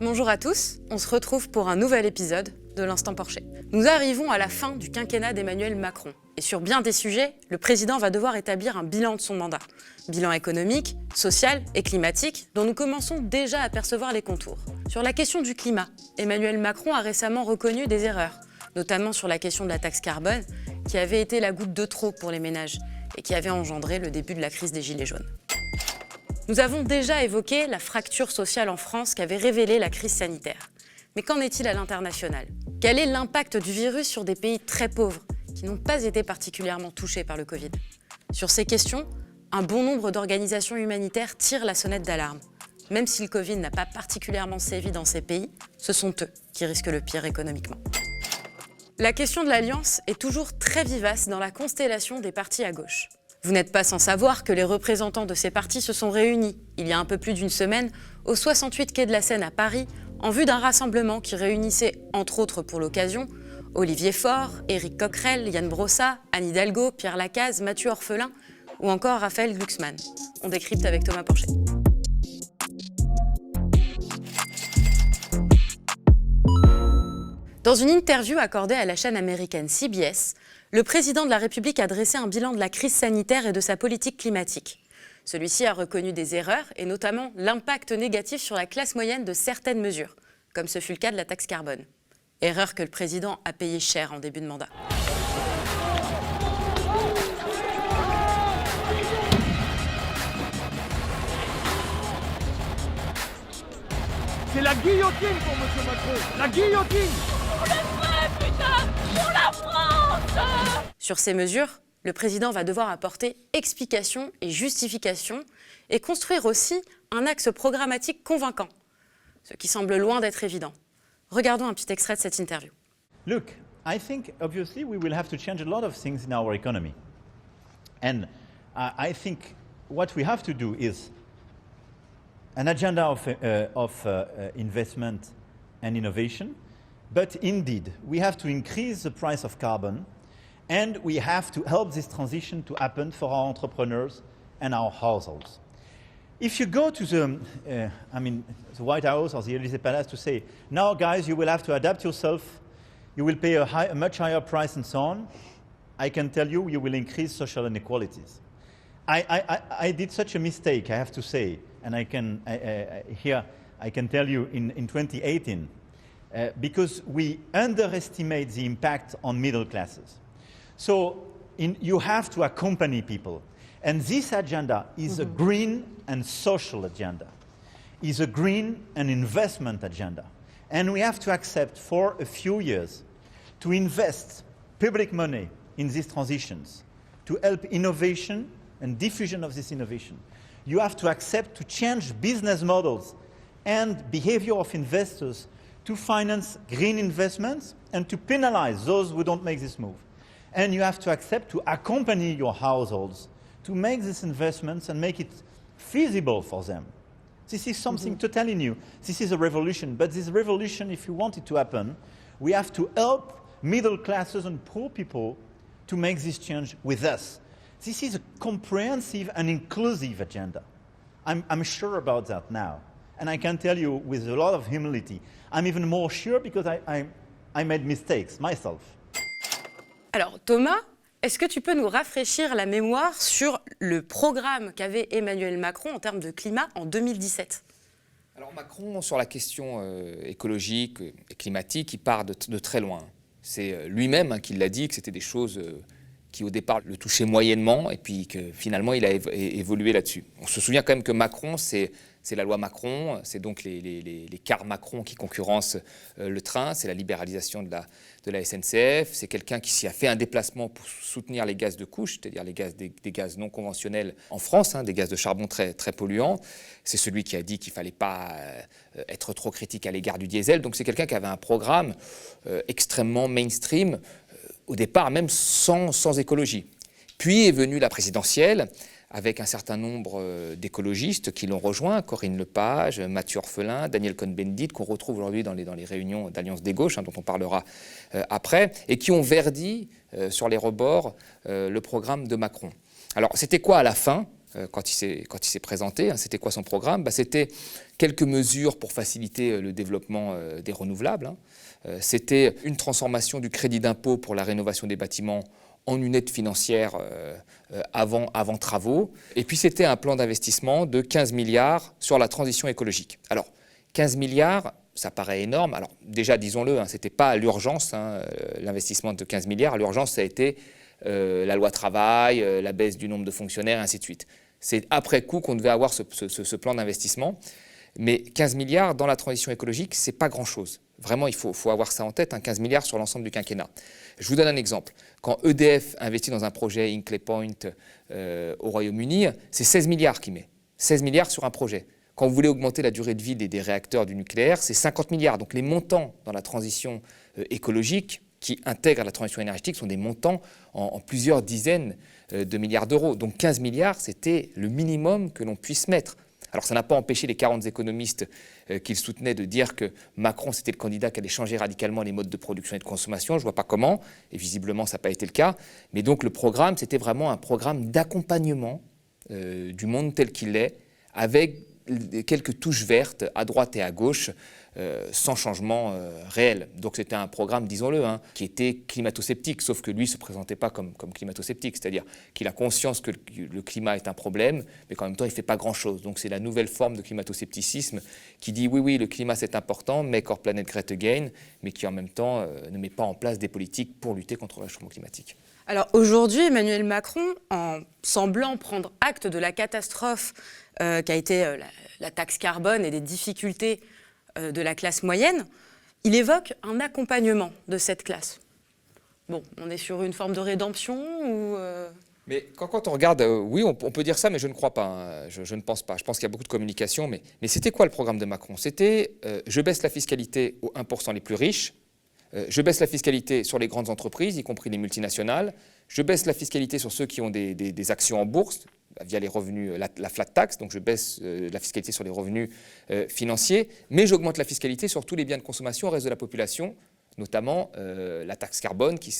Bonjour à tous, on se retrouve pour un nouvel épisode de l'Instant Porcher. Nous arrivons à la fin du quinquennat d'Emmanuel Macron. Et sur bien des sujets, le président va devoir établir un bilan de son mandat. Bilan économique, social et climatique, dont nous commençons déjà à percevoir les contours. Sur la question du climat, Emmanuel Macron a récemment reconnu des erreurs, notamment sur la question de la taxe carbone, qui avait été la goutte de trop pour les ménages et qui avait engendré le début de la crise des Gilets jaunes. Nous avons déjà évoqué la fracture sociale en France qu'avait révélée la crise sanitaire. Mais qu'en est-il à l'international? Quel est l'impact du virus sur des pays très pauvres qui n'ont pas été particulièrement touchés par le Covid? Sur ces questions, un bon nombre d'organisations humanitaires tirent la sonnette d'alarme. Même si le Covid n'a pas particulièrement sévi dans ces pays, ce sont eux qui risquent le pire économiquement. La question de l'alliance est toujours très vivace dans la constellation des partis à gauche. Vous n'êtes pas sans savoir que les représentants de ces partis se sont réunis, il y a un peu plus d'une semaine, au 68 quai de la Seine à Paris, en vue d'un rassemblement qui réunissait, entre autres pour l'occasion, Olivier Faure, Éric Coquerel, Yann Brossat, Anne Hidalgo, Pierre Lacaze, Mathieu Orphelin ou encore Raphaël Glucksmann. On décrypte avec Thomas Porcher. Dans une interview accordée à la chaîne américaine CBS, le président de la République a dressé un bilan de la crise sanitaire et de sa politique climatique. Celui-ci a reconnu des erreurs et notamment l'impact négatif sur la classe moyenne de certaines mesures, comme ce fut le cas de la taxe carbone. Erreur que le président a payée cher en début de mandat. C'est la guillotine pour M. Macron. La guillotine. On le ferait, putain, pour la France. Sur ces mesures, le président va devoir apporter explications et justifications et construire aussi un axe programmatique convaincant, ce qui semble loin d'être évident. Regardons un petit extrait de cette interview. Look, I think obviously we will have to change a lot of things in our economy. And I think what we have to do is an agenda of investment and innovation. But indeed, we have to increase the price of carbon and we have to help this transition to happen for our entrepreneurs and our households. If you go to the White House or the Élysée Palace to say, now guys, you will have to adapt yourself, you will pay a much higher price and so on, I can tell you, you will increase social inequalities. I did such a mistake, I have to say, and I can tell you in 2018, because we underestimate the impact on middle classes. So you have to accompany people. And this agenda is a green and social agenda, is a green and investment agenda. And we have to accept for a few years to invest public money in these transitions, to help innovation and diffusion of this innovation. You have to accept to change business models and behavior of investors to finance green investments and to penalize those who don't make this move. And you have to accept to accompany your households to make these investments and make it feasible for them. This is something totally new. This is a revolution. But this revolution, if you want it to happen, we have to help middle classes and poor people to make this change with us. This is a comprehensive and inclusive agenda. I'm sure about that now. And I can tell you with a lot of humility, I'm even more sure because I made mistakes myself. Alors Thomas, est-ce que tu peux nous rafraîchir la mémoire sur le programme qu'avait Emmanuel Macron en termes de climat en 2017 ? Alors Macron, sur la question écologique et climatique, il part de très loin. C'est lui-même qui l'a dit, que c'était des choses qui au départ le touchaient moyennement et puis que finalement il a évolué là-dessus. On se souvient quand même que Macron, c'est la loi Macron, c'est donc les cars Macron qui concurrencent le train, c'est la libéralisation de la SNCF, c'est quelqu'un qui s'y a fait un déplacement pour soutenir les gaz de couche, c'est-à-dire des gaz non conventionnels en France, des gaz de charbon très, très polluants. C'est celui qui a dit qu'il ne fallait pas être trop critique à l'égard du diesel. Donc c'est quelqu'un qui avait un programme extrêmement mainstream, au départ même sans écologie. Puis est venue la présidentielle, avec un certain nombre d'écologistes qui l'ont rejoint, Corinne Lepage, Mathieu Orphelin, Daniel Cohn-Bendit, qu'on retrouve aujourd'hui dans les réunions d'Alliance des gauches, dont on parlera après, et qui ont verdi sur les rebords le programme de Macron. Alors, c'était quoi à la fin quand il s'est présenté. C'était quoi son programme? C'était quelques mesures pour faciliter le développement des renouvelables. C'était une transformation du crédit d'impôt pour la rénovation des bâtiments en une aide financière avant travaux. Et puis c'était un plan d'investissement de 15 milliards sur la transition écologique. Alors, 15 milliards, ça paraît énorme. Alors déjà, disons-le, ce n'était pas à l'urgence, l'investissement de 15 milliards. L'urgence, ça a été la loi travail, la baisse du nombre de fonctionnaires, et ainsi de suite. C'est après coup qu'on devait avoir ce plan d'investissement. Mais 15 milliards dans la transition écologique, ce n'est pas grand-chose. Vraiment, il faut avoir ça en tête, 15 milliards sur l'ensemble du quinquennat. Je vous donne un exemple. Quand EDF investit dans un projet Hinkley Point au Royaume-Uni, c'est 16 milliards qu'il met. 16 milliards sur un projet. Quand vous voulez augmenter la durée de vie des réacteurs du nucléaire, c'est 50 milliards. Donc les montants dans la transition écologique qui intègrent la transition énergétique sont des montants en plusieurs dizaines de milliards d'euros. Donc 15 milliards, c'était le minimum que l'on puisse mettre. Alors ça n'a pas empêché les 40 économistes qu'il soutenait de dire que Macron, c'était le candidat qui allait changer radicalement les modes de production et de consommation. Je ne vois pas comment, et visiblement ça n'a pas été le cas. Mais donc le programme, c'était vraiment un programme d'accompagnement du monde tel qu'il est, avec quelques touches vertes à droite et à gauche, sans changement réel. Donc c'était un programme, disons-le, qui était climato-sceptique, sauf que lui ne se présentait pas comme climato-sceptique, c'est-à-dire qu'il a conscience que le climat est un problème, mais qu'en même temps il ne fait pas grand-chose. Donc c'est la nouvelle forme de climato-scepticisme qui dit oui, le climat c'est important, make our planet great again, mais qui en même temps ne met pas en place des politiques pour lutter contre le réchauffement climatique. Alors aujourd'hui, Emmanuel Macron, en semblant prendre acte de la catastrophe qu'a été la taxe carbone et des difficultés de la classe moyenne, il évoque un accompagnement de cette classe. Bon, on est sur une forme de rédemption ou Mais quand on regarde, oui, on peut dire ça, mais je ne crois pas. Je ne pense pas. Je pense qu'il y a beaucoup de communication. Mais c'était quoi le programme de Macron? C'était je baisse la fiscalité aux 1% les plus riches, je baisse la fiscalité sur les grandes entreprises, y compris les multinationales, je baisse la fiscalité sur ceux qui ont des actions en bourse, via les revenus, la flat tax, donc je baisse la fiscalité sur les revenus financiers, mais j'augmente la fiscalité sur tous les biens de consommation au reste de la population, notamment la taxe carbone qui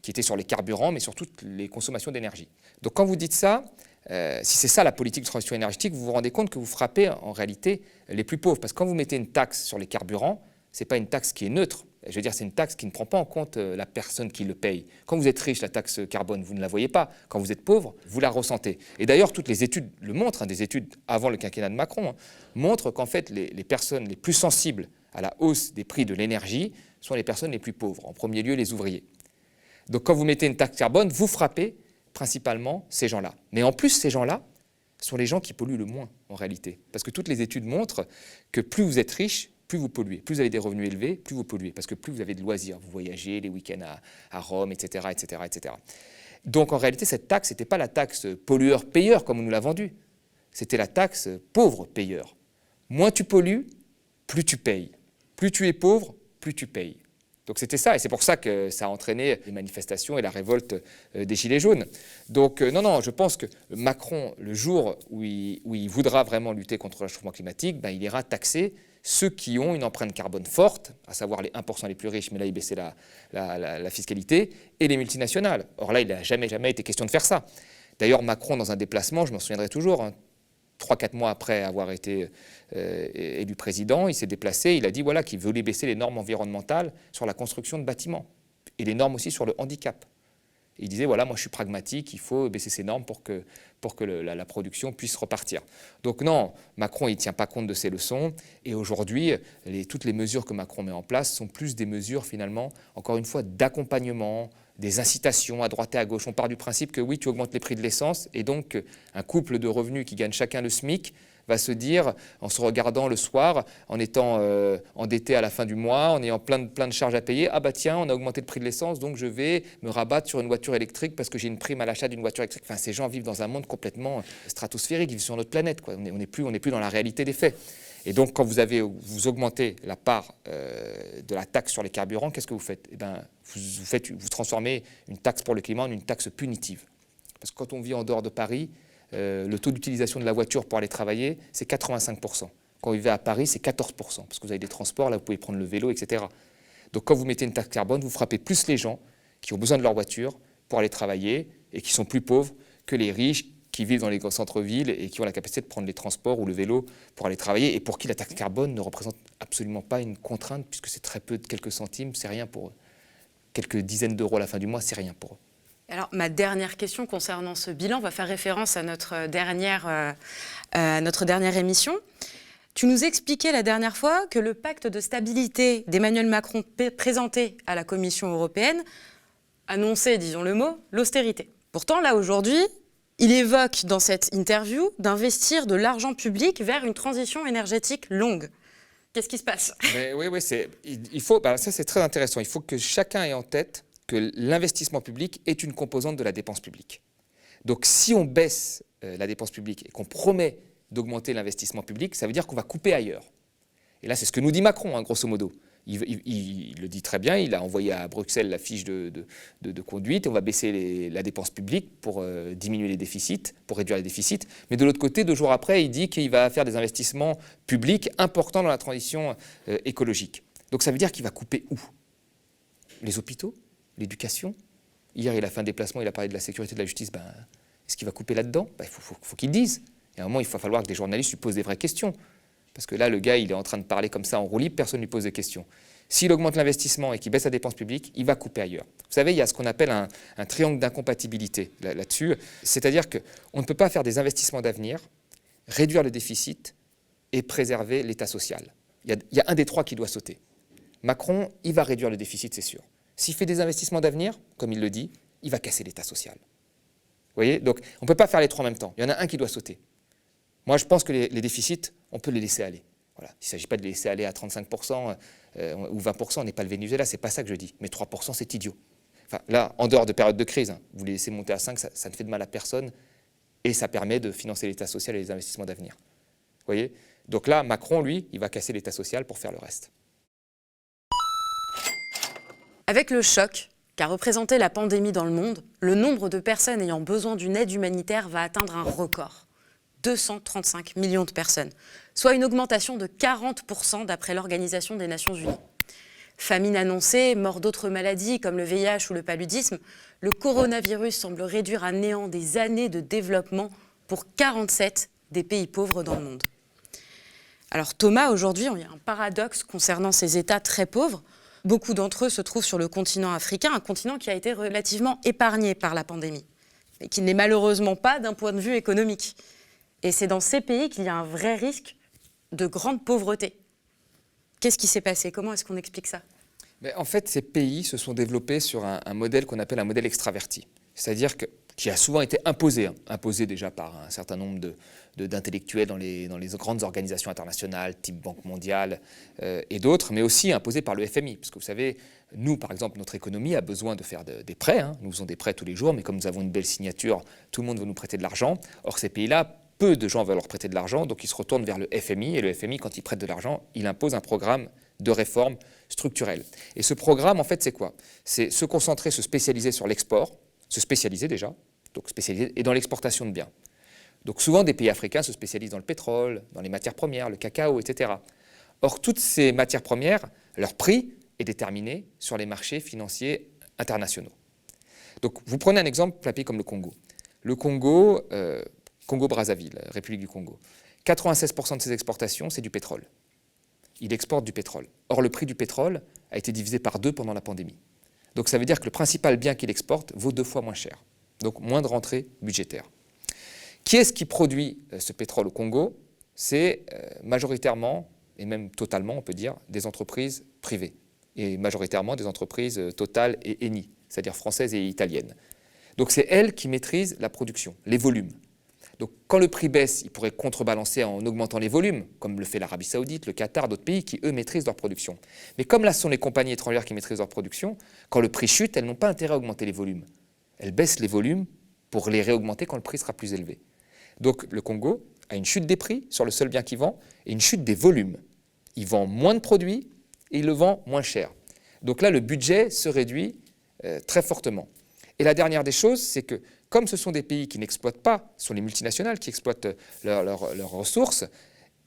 était sur les carburants, mais sur toutes les consommations d'énergie. Donc quand vous dites ça, si c'est ça la politique de transition énergétique, vous vous rendez compte que vous frappez en réalité les plus pauvres, parce que quand vous mettez une taxe sur les carburants, ce n'est pas une taxe qui est neutre. Je veux dire, c'est une taxe qui ne prend pas en compte la personne qui le paye. Quand vous êtes riche, la taxe carbone, vous ne la voyez pas. Quand vous êtes pauvre, vous la ressentez. Et d'ailleurs, toutes les études le montrent, des études avant le quinquennat de Macron, montrent qu'en fait, les personnes les plus sensibles à la hausse des prix de l'énergie sont les personnes les plus pauvres. En premier lieu, les ouvriers. Donc quand vous mettez une taxe carbone, vous frappez principalement ces gens-là. Mais en plus, ces gens-là sont les gens qui polluent le moins, en réalité. Parce que toutes les études montrent que plus vous êtes riche, plus vous polluez. Plus vous avez des revenus élevés, plus vous polluez. Parce que plus vous avez de loisirs, vous voyagez, les week-ends à Rome, etc., etc., etc. Donc en réalité, cette taxe, ce n'était pas la taxe pollueur-payeur comme on nous l'a vendue. C'était la taxe pauvre-payeur. Moins tu pollues, plus tu payes. Plus tu es pauvre, plus tu payes. Donc c'était ça, et c'est pour ça que ça a entraîné les manifestations et la révolte des Gilets jaunes. Donc non, je pense que Macron, le jour où il voudra vraiment lutter contre le réchauffement climatique, il ira taxer ceux qui ont une empreinte carbone forte, à savoir les 1% les plus riches, mais là il baissait la fiscalité, et les multinationales. Or là, il n'a jamais été question de faire ça. D'ailleurs, Macron, dans un déplacement, je m'en souviendrai toujours, 3-4 mois après avoir été élu président, il s'est déplacé, il a dit voilà, qu'il voulait baisser les normes environnementales sur la construction de bâtiments, et les normes aussi sur le handicap. Et il disait voilà, moi je suis pragmatique, il faut baisser ces normes pour que la production puisse repartir. Donc non, Macron il ne tient pas compte de ces leçons, et aujourd'hui, toutes les mesures que Macron met en place sont plus des mesures finalement, encore une fois, d'accompagnement, des incitations à droite et à gauche. On part du principe que oui, tu augmentes les prix de l'essence, et donc un couple de revenus qui gagne chacun le SMIC va se dire, en se regardant le soir, en étant endetté à la fin du mois, en ayant plein de charges à payer, ah bah tiens, on a augmenté le prix de l'essence, donc je vais me rabattre sur une voiture électrique parce que j'ai une prime à l'achat d'une voiture électrique. Enfin, ces gens vivent dans un monde complètement stratosphérique, ils vivent sur notre planète, quoi. On n'est plus dans la réalité des faits. Et donc, quand vous augmentez la part de la taxe sur les carburants, qu'est-ce que vous faites? Vous transformez une taxe pour le climat en une taxe punitive. Parce que quand on vit en dehors de Paris, le taux d'utilisation de la voiture pour aller travailler, c'est 85%. Quand vous vivez à Paris, c'est 14%, parce que vous avez des transports, là vous pouvez prendre le vélo, etc. Donc quand vous mettez une taxe carbone, vous frappez plus les gens qui ont besoin de leur voiture pour aller travailler et qui sont plus pauvres que les riches qui vivent dans les grands centres-villes et qui ont la capacité de prendre les transports ou le vélo pour aller travailler et pour qui la taxe carbone ne représente absolument pas une contrainte puisque c'est très peu de quelques centimes, c'est rien pour eux. Quelques dizaines d'euros à la fin du mois, c'est rien pour eux. Alors, ma dernière question concernant ce bilan va faire référence à notre dernière émission. Tu nous expliquais la dernière fois que le pacte de stabilité d'Emmanuel Macron présenté à la Commission européenne annonçait, disons le mot, l'austérité. Pourtant, là, aujourd'hui, il évoque dans cette interview d'investir de l'argent public vers une transition énergétique longue. Qu'est-ce qui se passe ? Oui, il faut, ça c'est très intéressant. Il faut que chacun ait en tête que l'investissement public est une composante de la dépense publique. Donc si on baisse la dépense publique et qu'on promet d'augmenter l'investissement public, ça veut dire qu'on va couper ailleurs. Et là, c'est ce que nous dit Macron, hein, grosso modo. Il le dit très bien, il a envoyé à Bruxelles la fiche de conduite, et on va baisser la dépense publique pour diminuer les déficits, pour réduire les déficits. Mais de l'autre côté, 2 jours après, il dit qu'il va faire des investissements publics importants dans la transition écologique. Donc ça veut dire qu'il va couper où ? Les hôpitaux ? L'éducation ? Hier, il a fait un déplacement, il a parlé de la sécurité de la justice. Est-ce qu'il va couper là-dedans ? Il faut qu'il dise. Et à un moment, il va falloir que des journalistes lui posent des vraies questions. Parce que là, le gars, il est en train de parler comme ça en roue libre, personne ne lui pose des questions. S'il augmente l'investissement et qu'il baisse la dépense publique, il va couper ailleurs. Vous savez, il y a ce qu'on appelle un triangle d'incompatibilité là-dessus. C'est-à-dire qu'on ne peut pas faire des investissements d'avenir, réduire le déficit et préserver l'État social. Il y a un des 3 qui doit sauter. Macron, il va réduire le déficit, c'est sûr. S'il fait des investissements d'avenir, comme il le dit, il va casser l'État social. Vous voyez ? Donc, on ne peut pas faire les 3 en même temps. Il y en a un qui doit sauter. Moi, je pense que les déficits, on peut les laisser aller. Voilà. Il ne s'agit pas de les laisser aller à 35% ou 20%, on n'est pas le Venezuela, ce n'est pas ça que je dis. Mais 3%, c'est idiot. Enfin, là, en dehors de période de crise, hein, vous les laissez monter à 5, ça ne fait de mal à personne et ça permet de financer l'État social et les investissements d'avenir. Vous voyez ? Donc là, Macron, lui, il va casser l'État social pour faire le reste. Avec le choc qu'a représenté la pandémie dans le monde, le nombre de personnes ayant besoin d'une aide humanitaire va atteindre un record. 235 millions de personnes, soit une augmentation de 40% d'après l'Organisation des Nations Unies. Famine annoncée, mort d'autres maladies comme le VIH ou le paludisme, le coronavirus semble réduire à néant des années de développement pour 47 des pays pauvres dans le monde. Alors Thomas, aujourd'hui, il y a un paradoxe concernant ces États très pauvres. Beaucoup d'entre eux se trouvent sur le continent africain, un continent qui a été relativement épargné par la pandémie, mais qui n'est malheureusement pas d'un point de vue économique. Et c'est dans ces pays qu'il y a un vrai risque de grande pauvreté. Qu'est-ce qui s'est passé ? Comment est-ce qu'on explique ça ? En fait, ces pays se sont développés sur un modèle qu'on appelle un modèle extraverti. C'est-à-dire qui a souvent été imposé déjà par un certain nombre d'intellectuels dans les grandes organisations internationales, type Banque mondiale et d'autres, mais aussi imposé par le FMI. Parce que vous savez, nous, par exemple, notre économie a besoin de faire des prêts. Hein. Nous faisons des prêts tous les jours, mais comme nous avons une belle signature, tout le monde veut nous prêter de l'argent. Or, ces pays-là, peu de gens veulent leur prêter de l'argent, donc ils se retournent vers le FMI, et le FMI, quand il prête de l'argent, il impose un programme de réforme structurelle. Et ce programme, en fait, c'est quoi ? C'est se concentrer, se spécialiser sur l'export, se spécialiser déjà, donc spécialiser, et dans l'exportation de biens. Donc souvent, des pays africains se spécialisent dans le pétrole, dans les matières premières, le cacao, etc. Or, toutes ces matières premières, leur prix est déterminé sur les marchés financiers internationaux. Donc, vous prenez un exemple, un pays comme le Congo. Le Congo... Congo-Brazzaville, République du Congo. 96% de ses exportations, c'est du pétrole. Il exporte du pétrole. Or, le prix du pétrole a été divisé par 2 pendant la pandémie. Donc, ça veut dire que le principal bien qu'il exporte vaut 2 fois moins cher. Donc, moins de rentrées budgétaires. Qui est-ce qui produit ce pétrole au Congo ? C'est majoritairement, et même totalement, on peut dire, des entreprises privées. Et majoritairement des entreprises Total et Eni, c'est-à-dire françaises et italiennes. Donc, c'est elles qui maîtrisent la production, les volumes. Donc quand le prix baisse, il pourrait contrebalancer en augmentant les volumes, comme le fait l'Arabie Saoudite, le Qatar, d'autres pays qui, eux, maîtrisent leur production. Mais comme là, ce sont les compagnies étrangères qui maîtrisent leur production, quand le prix chute, elles n'ont pas intérêt à augmenter les volumes. Elles baissent les volumes pour les réaugmenter quand le prix sera plus élevé. Donc le Congo a une chute des prix sur le seul bien qu'il vend et une chute des volumes. Il vend moins de produits et il le vend moins cher. Donc là, le budget se réduit très fortement. Et la dernière des choses, c'est que comme ce sont des pays qui n'exploitent pas, ce sont les multinationales qui exploitent leurs ressources,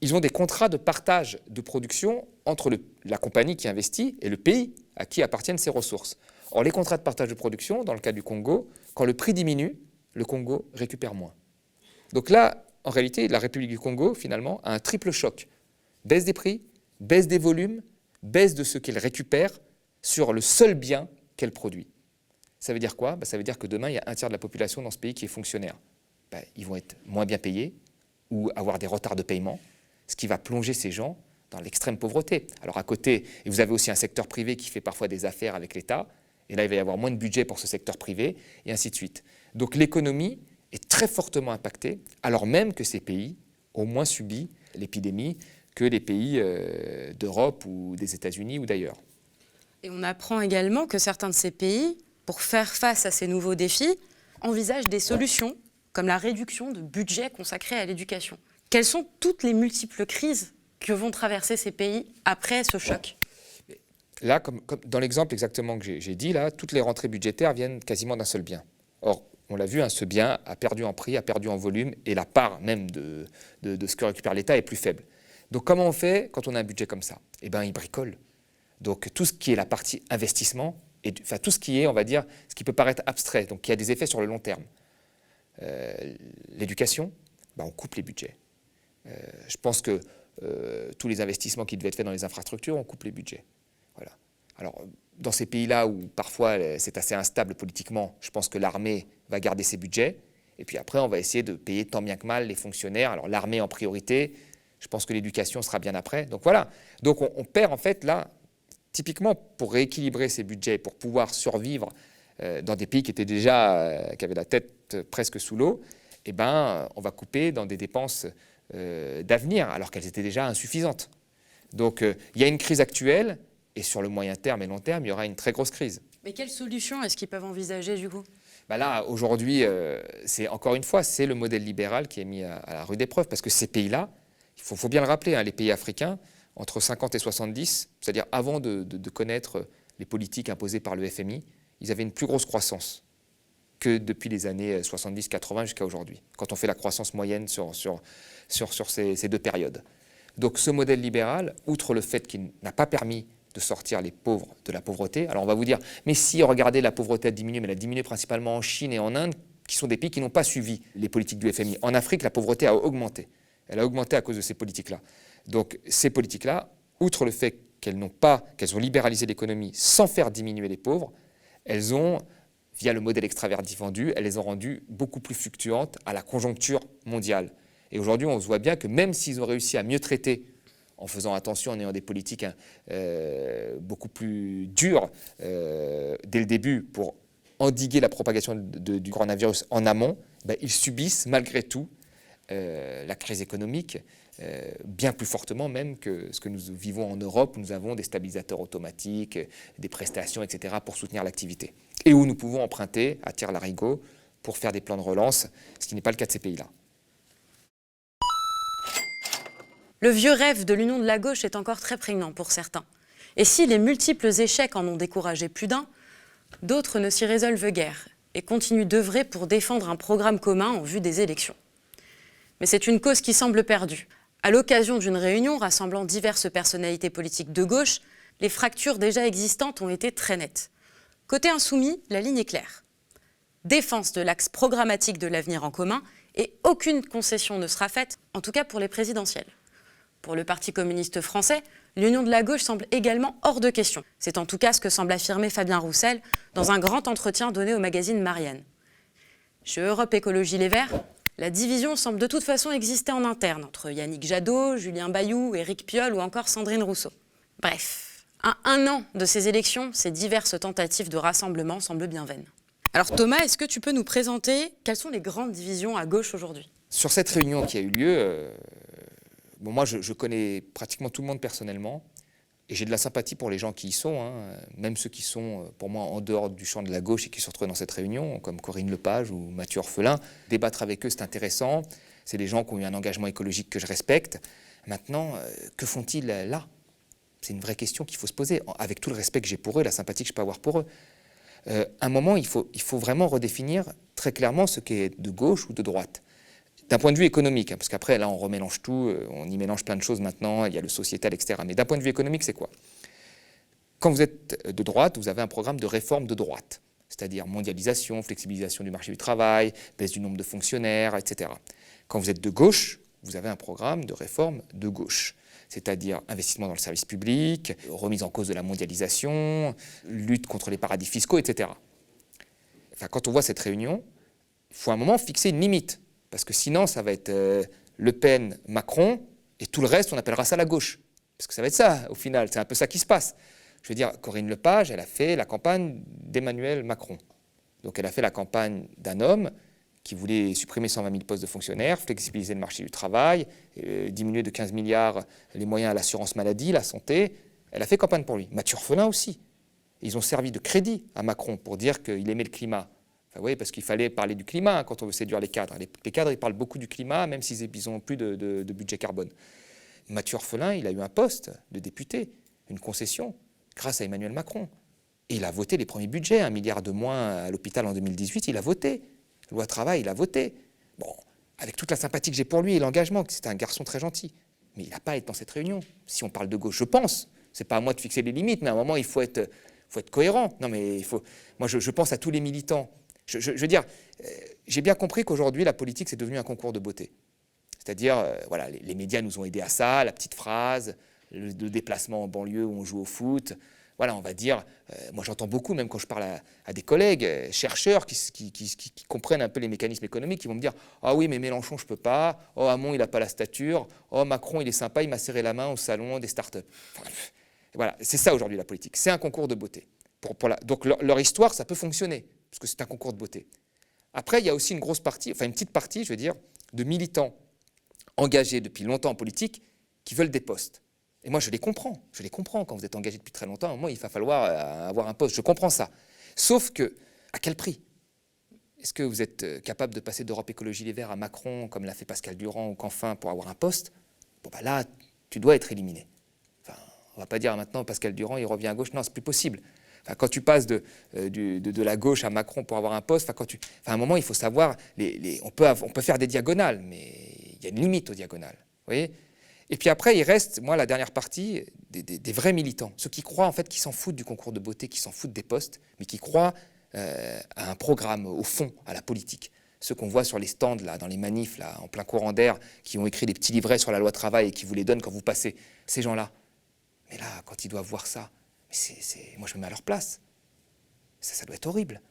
ils ont des contrats de partage de production entre la compagnie qui investit et le pays à qui appartiennent ces ressources. Or, les contrats de partage de production, dans le cas du Congo, quand le prix diminue, le Congo récupère moins. Donc là, en réalité, la République du Congo, finalement, a un triple choc. Baisse des prix, baisse des volumes, baisse de ce qu'elle récupère sur le seul bien qu'elle produit. Ça veut dire quoi? Ça veut dire que demain, il y a un tiers de la population dans ce pays qui est fonctionnaire. Ils vont être moins bien payés ou avoir des retards de paiement, ce qui va plonger ces gens dans l'extrême pauvreté. Alors à côté, et vous avez aussi un secteur privé qui fait parfois des affaires avec l'État, et là, il va y avoir moins de budget pour ce secteur privé, et ainsi de suite. Donc l'économie est très fortement impactée, alors même que ces pays ont moins subi l'épidémie que les pays d'Europe ou des États-Unis ou d'ailleurs. Et on apprend également que certains de ces pays, pour faire face à ces nouveaux défis, envisagent des solutions comme la réduction de budget consacré à l'éducation. Quelles sont toutes les multiples crises que vont traverser ces pays après ce choc? Là, comme dans l'exemple exactement que j'ai dit, là, toutes les rentrées budgétaires viennent quasiment d'un seul bien. Or, on l'a vu, ce bien a perdu en prix, a perdu en volume, et la part même de ce que récupère l'État est plus faible. Donc comment on fait quand on a un budget comme ça? Eh bien, il bricole. Donc tout ce qui est la partie investissement, enfin tout ce qui est, on va dire, ce qui peut paraître abstrait, donc qui a des effets sur le long terme. L'éducation, on coupe les budgets. Je pense que tous les investissements qui devaient être faits dans les infrastructures, on coupe les budgets. Voilà. Alors, dans ces pays-là où parfois c'est assez instable politiquement, je pense que l'armée va garder ses budgets. Et puis après, on va essayer de payer tant bien que mal les fonctionnaires. Alors l'armée en priorité, je pense que l'éducation sera bien après. Donc voilà. Donc on perd en fait là, typiquement pour rééquilibrer ces budgets, pour pouvoir survivre dans des pays qui étaient déjà, qui avaient la tête presque sous l'eau, on va couper dans des dépenses d'avenir alors qu'elles étaient déjà insuffisantes. Donc il y a une crise actuelle. Et sur le moyen terme et long terme, il y aura une très grosse crise. Mais quelles solutions est-ce qu'ils peuvent envisager du coup? Là, aujourd'hui, c'est encore une fois, c'est le modèle libéral qui est mis à la rude épreuve. Parce que ces pays-là, il faut bien le rappeler, les pays africains, entre 50 et 70, c'est-à-dire avant de connaître les politiques imposées par le FMI, ils avaient une plus grosse croissance que depuis les années 70-80 jusqu'à aujourd'hui, quand on fait la croissance moyenne sur ces deux périodes. Donc ce modèle libéral, outre le fait qu'il n'a pas permis de sortir les pauvres de la pauvreté. Alors on va vous dire, mais si, regardez, la pauvreté a diminué, mais elle a diminué principalement en Chine et en Inde, qui sont des pays qui n'ont pas suivi les politiques du FMI. En Afrique, la pauvreté a augmenté. Elle a augmenté à cause de ces politiques-là. Donc ces politiques-là, outre le fait qu'elles ont libéralisé l'économie sans faire diminuer les pauvres, elles ont, via le modèle extraverti vendu, elles les ont rendues beaucoup plus fluctuantes à la conjoncture mondiale. Et aujourd'hui, on se voit bien que même s'ils ont réussi à mieux traiter en faisant attention, en ayant des politiques beaucoup plus dures dès le début pour endiguer la propagation du coronavirus en amont, ils subissent malgré tout la crise économique bien plus fortement même que ce que nous vivons en Europe, où nous avons des stabilisateurs automatiques, des prestations, etc. pour soutenir l'activité. Et où nous pouvons emprunter à tire-larigot pour faire des plans de relance, ce qui n'est pas le cas de ces pays-là. Le vieux rêve de l'union de la gauche est encore très prégnant pour certains. Et si les multiples échecs en ont découragé plus d'un, d'autres ne s'y résolvent guère et continuent d'œuvrer pour défendre un programme commun en vue des élections. Mais c'est une cause qui semble perdue. À l'occasion d'une réunion rassemblant diverses personnalités politiques de gauche, les fractures déjà existantes ont été très nettes. Côté insoumis, la ligne est claire. Défense de l'axe programmatique de l'avenir en commun et aucune concession ne sera faite, en tout cas pour les présidentielles. Pour le Parti communiste français, l'union de la gauche semble également hors de question. C'est en tout cas ce que semble affirmer Fabien Roussel dans un grand entretien donné au magazine Marianne. Chez Europe Écologie Les Verts, la division semble de toute façon exister en interne entre Yannick Jadot, Julien Bayou, Éric Piolle ou encore Sandrine Rousseau. Bref, à un an de ces élections, ces diverses tentatives de rassemblement semblent bien vaines. Alors Thomas, est-ce que tu peux nous présenter quelles sont les grandes divisions à gauche aujourd'hui? Sur cette réunion qui a eu lieu, moi je connais pratiquement tout le monde personnellement et j'ai de la sympathie pour les gens qui y sont, même ceux qui sont pour moi en dehors du champ de la gauche et qui se retrouvent dans cette réunion, comme Corinne Lepage ou Mathieu Orphelin. Débattre avec eux, c'est intéressant. C'est des gens qui ont eu un engagement écologique que je respecte. Maintenant, que font-ils là? C'est une vraie question qu'il faut se poser, avec tout le respect que j'ai pour eux, la sympathie que je peux avoir pour eux. À un moment, il faut vraiment redéfinir très clairement ce qui est de gauche ou de droite. D'un point de vue économique, parce qu'après, là, on remélange tout, on y mélange plein de choses maintenant, il y a le sociétal, etc. Mais d'un point de vue économique, c'est quoi? Quand vous êtes de droite, vous avez un programme de réforme de droite, c'est-à-dire mondialisation, flexibilisation du marché du travail, baisse du nombre de fonctionnaires, etc. Quand vous êtes de gauche, vous avez un programme de réforme de gauche, c'est-à-dire investissement dans le service public, remise en cause de la mondialisation, lutte contre les paradis fiscaux, etc. Enfin, quand on voit cette réunion, il faut à un moment fixer une limite, parce que sinon ça va être Le Pen, Macron, et tout le reste on appellera ça la gauche. Parce que ça va être ça au final, c'est un peu ça qui se passe. Je veux dire, Corinne Lepage, elle a fait la campagne d'Emmanuel Macron. Donc elle a fait la campagne d'un homme qui voulait supprimer 120 000 postes de fonctionnaires, flexibiliser le marché du travail, diminuer de 15 milliards les moyens à l'assurance maladie, la santé. Elle a fait campagne pour lui. Mathieu Orphelin aussi. Ils ont servi de crédit à Macron pour dire qu'il aimait le climat. Enfin, oui, parce qu'il fallait parler du climat hein, quand on veut séduire les cadres. Les cadres, ils parlent beaucoup du climat, même s'ils n'ont plus de budget carbone. Mathieu Orphelin, il a eu un poste de député, une concession, grâce à Emmanuel Macron. Et il a voté les premiers budgets, 1 milliard de moins à l'hôpital en 2018, il a voté. Loi travail, il a voté. Bon, avec toute la sympathie que j'ai pour lui et l'engagement, c'était un garçon très gentil. Mais il n'a pas été dans cette réunion. Si on parle de gauche, je pense. C'est pas à moi de fixer les limites, mais à un moment, il faut être cohérent. Non, mais il faut. Moi, je pense à tous les militants. Je veux dire, j'ai bien compris qu'aujourd'hui, la politique, c'est devenu un concours de beauté. C'est-à-dire, voilà, les médias nous ont aidés à ça, la petite phrase, le déplacement en banlieue où on joue au foot. Voilà, on va dire, moi j'entends beaucoup, même quand je parle à des collègues, chercheurs qui comprennent un peu les mécanismes économiques, qui vont me dire « Ah oui, mais Mélenchon, je ne peux pas. Oh, Hamon, il n'a pas la stature. Oh, Macron, il est sympa, il m'a serré la main au salon des startups. » Voilà, c'est ça aujourd'hui la politique. C'est un concours de beauté. Donc leur histoire, ça peut fonctionner, parce que c'est un concours de beauté. Après, il y a aussi une grosse partie, enfin une petite partie, je veux dire, de militants engagés depuis longtemps en politique qui veulent des postes. Et moi, je les comprends quand vous êtes engagé depuis très longtemps. Moi, il va falloir avoir un poste. Je comprends ça. Sauf que, à quel prix? Est-ce que vous êtes capable de passer d'Europe Écologie Les Verts à Macron, comme l'a fait Pascal Durand ou Canfin, pour avoir un poste? Bon, bah là, tu dois être éliminé. Enfin, on ne va pas dire maintenant Pascal Durand, il revient à gauche. Non, c'est plus possible. Enfin, quand tu passes de la gauche à Macron pour avoir un poste, à un moment, il faut savoir, on peut faire des diagonales, mais il y a une limite aux diagonales. Vous voyez? Et puis après, il reste, moi, la dernière partie, des vrais militants. Ceux qui croient, en fait, qui s'en foutent du concours de beauté, qui s'en foutent des postes, mais qui croient à un programme, au fond, à la politique. Ceux qu'on voit sur les stands, là, dans les manifs, là, en plein courant d'air, qui ont écrit des petits livrets sur la loi travail et qui vous les donnent quand vous passez. Ces gens-là. Mais là, quand ils doivent voir ça, moi, je me mets à leur place. Ça doit être horrible.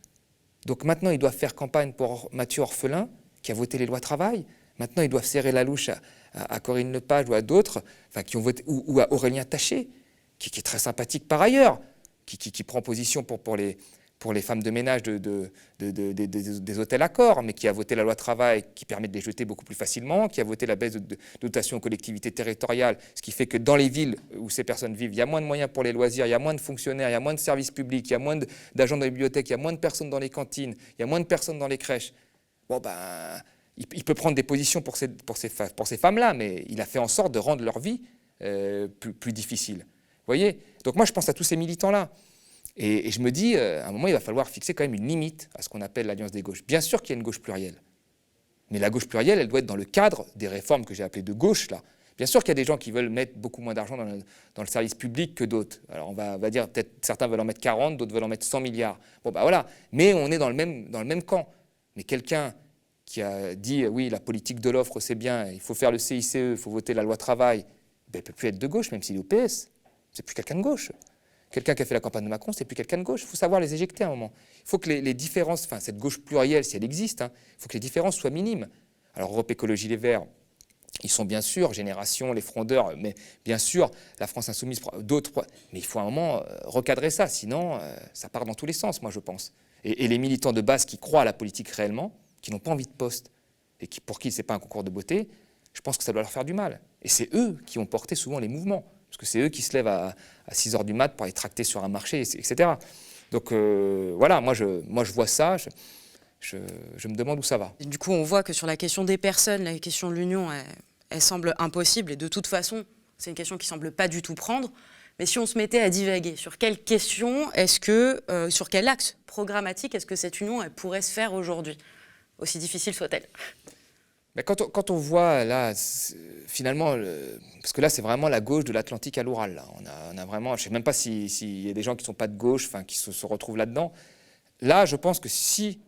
Donc maintenant, ils doivent faire campagne pour Mathieu Orphelin, qui a voté les lois travail. Maintenant, ils doivent serrer la louche à Corinne Lepage ou à d'autres, enfin, qui ont voté, ou à Aurélien Taché, qui est très sympathique par ailleurs, qui prend position pour les femmes de ménage des hôtels Accor, mais qui a voté la loi travail qui permet de les jeter beaucoup plus facilement, qui a voté la baisse de dotation aux collectivités territoriales, ce qui fait que dans les villes où ces personnes vivent, il y a moins de moyens pour les loisirs, il y a moins de fonctionnaires, il y a moins de services publics, il y a moins d'agents dans les bibliothèques, il y a moins de personnes dans les cantines, il y a moins de personnes dans les crèches. Bon, ben, il peut prendre des positions pour ces femmes-là, mais il a fait en sorte de rendre leur vie plus difficile. Vous voyez? Donc moi, je pense à tous ces militants-là. Et je me dis, à un moment, il va falloir fixer quand même une limite à ce qu'on appelle l'alliance des gauches. Bien sûr qu'il y a une gauche plurielle. Mais la gauche plurielle, elle doit être dans le cadre des réformes que j'ai appelées de gauche, là. Bien sûr qu'il y a des gens qui veulent mettre beaucoup moins d'argent dans le service public que d'autres. Alors on va dire, peut-être certains veulent en mettre 40, d'autres veulent en mettre 100 milliards. Bon, bah voilà. Mais on est dans le même camp. Mais quelqu'un qui a dit, oui, la politique de l'offre, c'est bien, il faut faire le CICE, il faut voter la loi travail, ben, il ne peut plus être de gauche, même s'il est au PS. C'est plus quelqu'un de gauche. Quelqu'un qui a fait la campagne de Macron, c'est plus quelqu'un de gauche. Il faut savoir les éjecter à un moment. Il faut que les différences, enfin cette gauche plurielle, si elle existe, hein, il faut que les différences soient minimes. Alors Europe Écologie Les Verts, ils sont bien sûr, Génération, les frondeurs, mais bien sûr, la France Insoumise, d'autres. Mais il faut à un moment recadrer ça, sinon ça part dans tous les sens, moi je pense. Et les militants de base qui croient à la politique réellement, qui n'ont pas envie de poste, et pour qui ce n'est pas un concours de beauté, je pense que ça doit leur faire du mal. Et c'est eux qui ont porté souvent les mouvements. Parce que c'est eux qui se lèvent à 6 h du mat pour aller tracter sur un marché, etc. Donc voilà, moi je vois ça, je me demande où ça va. Et du coup, on voit que sur la question des personnes, la question de l'union, elle semble impossible. Et de toute façon, c'est une question qui ne semble pas du tout prendre. Mais si on se mettait à divaguer, sur quelle question sur quel axe programmatique est-ce que cette union elle pourrait se faire aujourd'hui, aussi difficile soit-elle? Mais quand on voit là, finalement, parce que là c'est vraiment la gauche de l'Atlantique à l'Oural. Là. On a vraiment, je ne sais même pas s'il y a des gens qui ne sont pas de gauche, enfin, qui se retrouvent là-dedans. Là, je pense que si,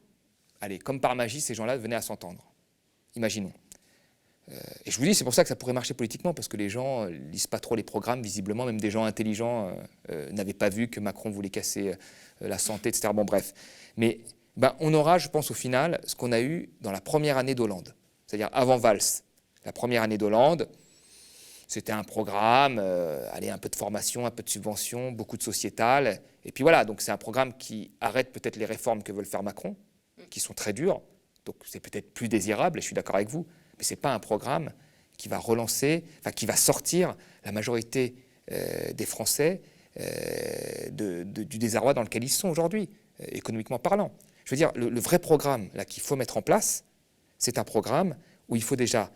allez, comme par magie, ces gens-là venaient à s'entendre, imaginons. Et je vous dis, c'est pour ça que ça pourrait marcher politiquement, parce que les gens lisent pas trop les programmes, visiblement, même des gens intelligents n'avaient pas vu que Macron voulait casser la santé, etc. Bon, bref. Mais on aura, je pense, au final, ce qu'on a eu dans la première année d'Hollande, c'est-à-dire avant Valls. La première année d'Hollande, c'était un programme, un peu de formation, un peu de subvention, beaucoup de sociétal. Et puis voilà, donc c'est un programme qui arrête peut-être les réformes que veut faire Macron, qui sont très dures. Donc c'est peut-être plus désirable, et je suis d'accord avec vous. Mais ce n'est pas un programme qui va relancer, qui va sortir la majorité des Français du désarroi dans lequel ils sont aujourd'hui, économiquement parlant. Je veux dire, le vrai programme qu'il faut mettre en place, c'est un programme où il faut déjà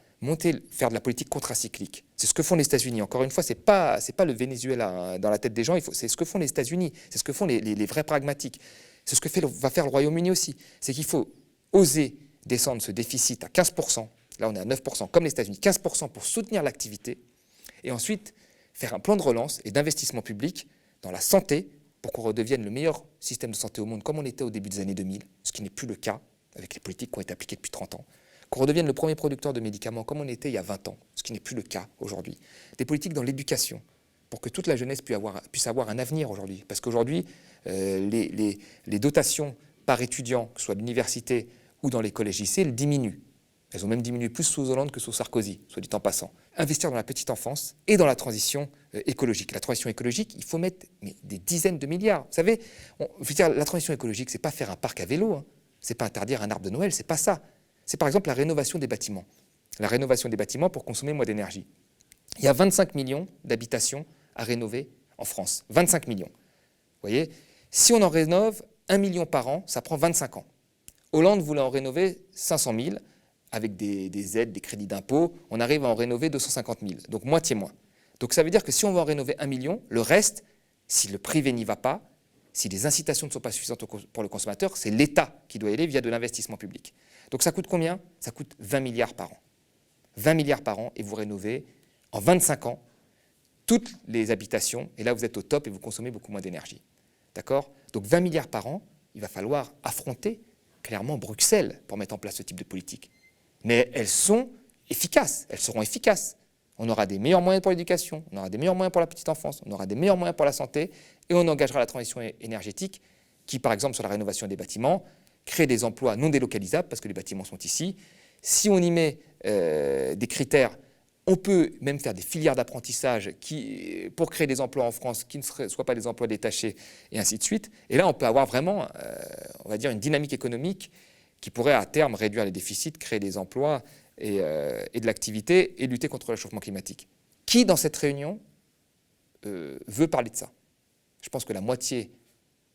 faire de la politique contracyclique. C'est ce que font les États-Unis. Encore une fois, c'est pas le Venezuela dans la tête des gens, c'est ce que font les États-Unis, c'est ce que font les vrais pragmatiques. C'est ce que va faire le Royaume-Uni aussi. C'est qu'il faut oser descendre ce déficit à 15%. Là, on est à 9%, comme les États-Unis, 15% pour soutenir l'activité, et ensuite faire un plan de relance et d'investissement public dans la santé pour qu'on redevienne le meilleur système de santé au monde, comme on était au début des années 2000, ce qui n'est plus le cas avec les politiques qui ont été appliquées depuis 30 ans. Qu'on redevienne le premier producteur de médicaments, comme on était il y a 20 ans, ce qui n'est plus le cas aujourd'hui. Des politiques dans l'éducation, pour que toute la jeunesse puisse avoir un avenir aujourd'hui. Parce qu'aujourd'hui, les dotations par étudiant, que ce soit à l'université ou dans les collèges-lycées, elles diminuent. Elles ont même diminué plus sous Hollande que sous Sarkozy, soit dit en passant. Investir dans la petite enfance et dans la transition écologique. La transition écologique, il faut mettre des dizaines de milliards. Vous savez, je veux dire, la transition écologique, c'est pas faire un parc à vélo, hein. C'est pas interdire un arbre de Noël, c'est pas ça. C'est par exemple la rénovation des bâtiments. La rénovation des bâtiments pour consommer moins d'énergie. Il y a 25 millions d'habitations à rénover en France. 25 millions. Vous voyez, si on en rénove 1 million par an, ça prend 25 ans. Hollande voulait en rénover 500 000. Avec des aides, des crédits d'impôt, on arrive à en rénover 250 000, donc moitié moins. Donc ça veut dire que si on va en rénover 1 million, le reste, si le privé n'y va pas, si les incitations ne sont pas suffisantes pour le consommateur, c'est l'État qui doit y aller via de l'investissement public. Donc ça coûte combien? Ça coûte 20 milliards par an. 20 milliards par an, et vous rénovez en 25 ans toutes les habitations, et là vous êtes au top et vous consommez beaucoup moins d'énergie. D'accord? Donc 20 milliards par an, il va falloir affronter clairement Bruxelles pour mettre en place ce type de politique. Mais elles sont efficaces, elles seront efficaces. On aura des meilleurs moyens pour l'éducation, on aura des meilleurs moyens pour la petite enfance, on aura des meilleurs moyens pour la santé, et on engagera la transition énergétique qui, par exemple, sur la rénovation des bâtiments, crée des emplois non délocalisables, parce que les bâtiments sont ici. Si on y met des critères, on peut même faire des filières d'apprentissage pour créer des emplois en France qui ne soient pas des emplois détachés, et ainsi de suite. Et là, on peut avoir vraiment, on va dire, une dynamique économique qui pourrait à terme réduire les déficits, créer des emplois et de l'activité et lutter contre le réchauffement climatique. Qui dans cette réunion veut parler de ça? Je pense que la moitié,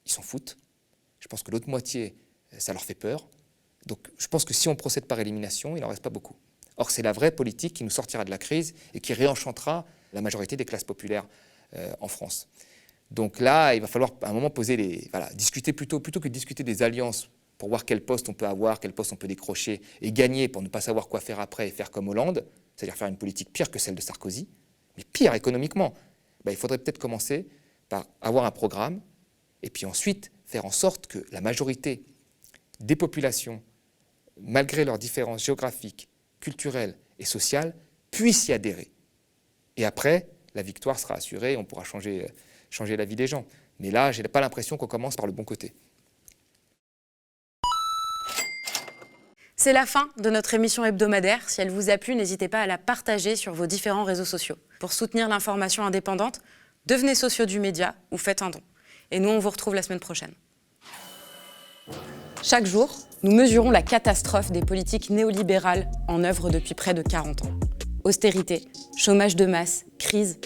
ils s'en foutent. Je pense que l'autre moitié, ça leur fait peur. Donc je pense que si on procède par élimination, il n'en reste pas beaucoup. Or c'est la vraie politique qui nous sortira de la crise et qui réenchantera la majorité des classes populaires en France. Donc là, il va falloir à un moment discuter plutôt que de discuter des alliances pour voir quel poste on peut avoir, quel poste on peut décrocher et gagner pour ne pas savoir quoi faire après et faire comme Hollande, c'est-à-dire faire une politique pire que celle de Sarkozy, mais pire économiquement. Il faudrait peut-être commencer par avoir un programme et puis ensuite faire en sorte que la majorité des populations, malgré leurs différences géographiques, culturelles et sociales, puissent y adhérer. Et après, la victoire sera assurée et on pourra changer la vie des gens. Mais là, je n'ai pas l'impression qu'on commence par le bon côté. C'est la fin de notre émission hebdomadaire. Si elle vous a plu, n'hésitez pas à la partager sur vos différents réseaux sociaux. Pour soutenir l'information indépendante, devenez sociaux du média ou faites un don. Et nous, on vous retrouve la semaine prochaine. Chaque jour, nous mesurons la catastrophe des politiques néolibérales en œuvre depuis près de 40 ans. Austérité, chômage de masse, crise.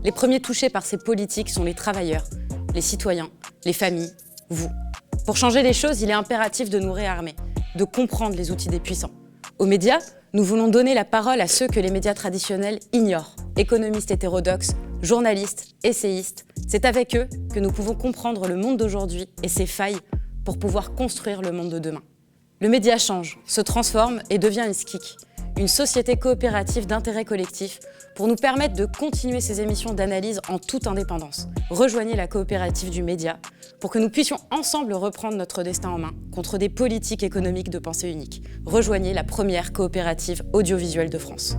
Les premiers touchés par ces politiques sont les travailleurs, les citoyens, les familles, vous. Pour changer les choses, il est impératif de nous réarmer, de comprendre les outils des puissants. Aux médias, nous voulons donner la parole à ceux que les médias traditionnels ignorent. Économistes hétérodoxes, journalistes, essayistes. C'est avec eux que nous pouvons comprendre le monde d'aujourd'hui et ses failles pour pouvoir construire le monde de demain. Le média change, se transforme et devient une skik. une société coopérative d'intérêt collectif pour nous permettre de continuer ces émissions d'analyse en toute indépendance. Rejoignez la coopérative du média pour que nous puissions ensemble reprendre notre destin en main contre des politiques économiques de pensée unique. Rejoignez la première coopérative audiovisuelle de France.